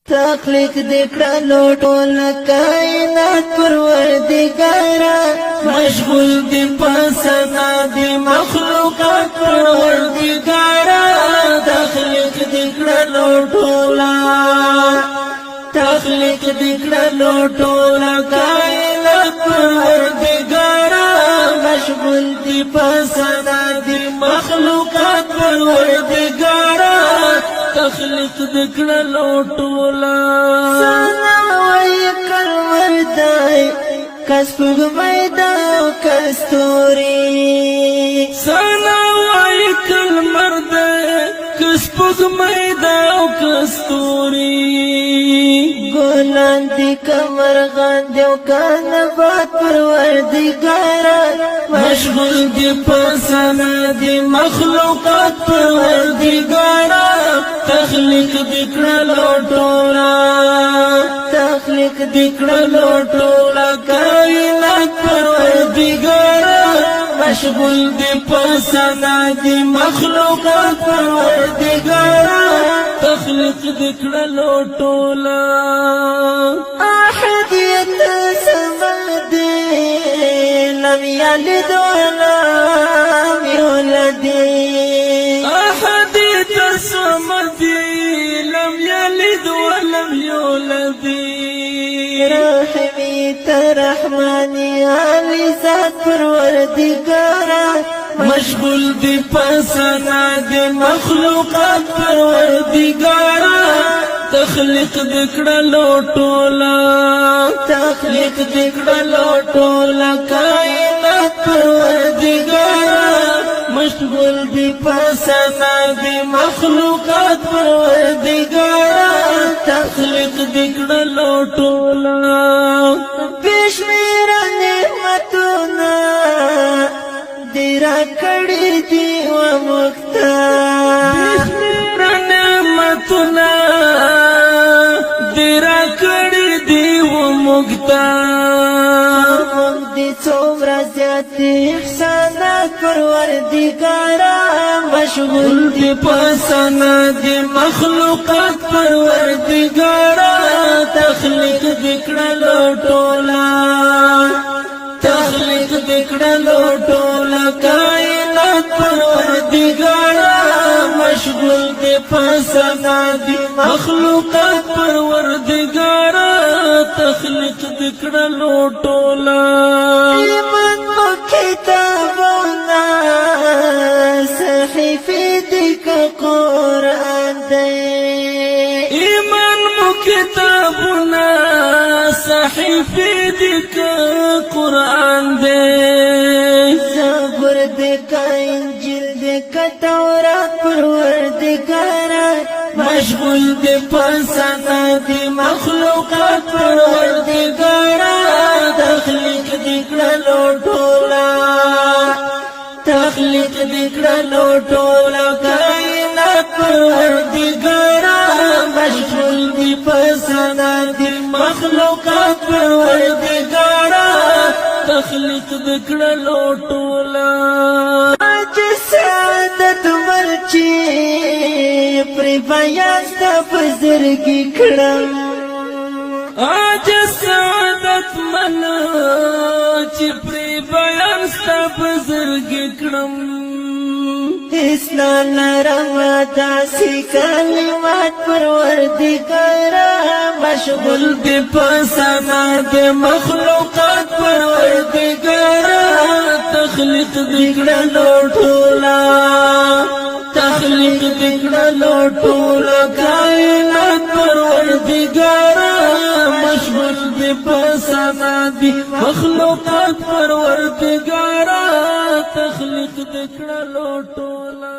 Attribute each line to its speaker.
Speaker 1: تخلیق دکړلو ټول کائنات پروردګارا مشغول دی پسنا دی مخلوقات پروردګارا تخلیق دکړلو ټول کائنات پروردګارا مشغول دی پسنا دی مخلوقات پروردګارا تخلیق دکړلو ټولا سنا وای کلمر دای کسب میدا کستوري سنا وای کلمر دای کسب میدا کستوري ګلان دی کمر غان دیو کان باد پروردګارا مشغول دی پسنا دی مخلوقات پروردګارا تخلیق دکړلو ټولا کائنات پروردګارا مشغول دی پسنا دی مخلوقات پروردګارا تخلیق دکړلو ټولا احدیت سمد لم یلد ولم یولد احدیت سمد لم یلد ولم یولد رحمی ترحمانی علی ذات پروردگارا مشغول دی پسنا دی مخلوقات پروردگارا تخلیق دکړلو ټولا کائنات پروردگارا مشغول دی پسنا دی مخلوقات پروردگارا تخلیق دکړلو ټولا بشمیر نعمتونه دیرا کړي دی و مختار بشمیر نعمتونه دیرا کړي دی و مختار موږ دې څومره زیات احسانات پروردګارا مشغول دی پسنا دی مخلوقات پروردګارا تخلیق دکړلو ټولا کائنات پروردګارا مشغول دی پسنا دی مخلوقات پروردګارا تخلیق دکړلو ټولا ایمان مو کتابونه صحیفې دی که قرآن دی ایمان مو کتابونه صحیفې دی که قرآن دی زبور دی که انجیل دی که تورات پروردګارا مشغول دی پسنا دی مخلوقات پروردګارا تخلیق دکړلو ټولا کائنات پروردګارا مشغول دی پسنا دی مخلوقات پروردګارا تخلیق دکړلو ټولا اج سعادت مرچی پر بیان ستا بزرگی کړم اج سعادت مرچی پر بیان ستا بزرگی کړم اسلام لرما داسی کلمات پروردګارا مشغول دی پسنا دی مخلوقات پروردګارا تخلیق دکړلو ټولا کائنات پروردګارا مشغول دی پسنا دی مخلوقات پروردګارا تخلیق دکړلو ټولا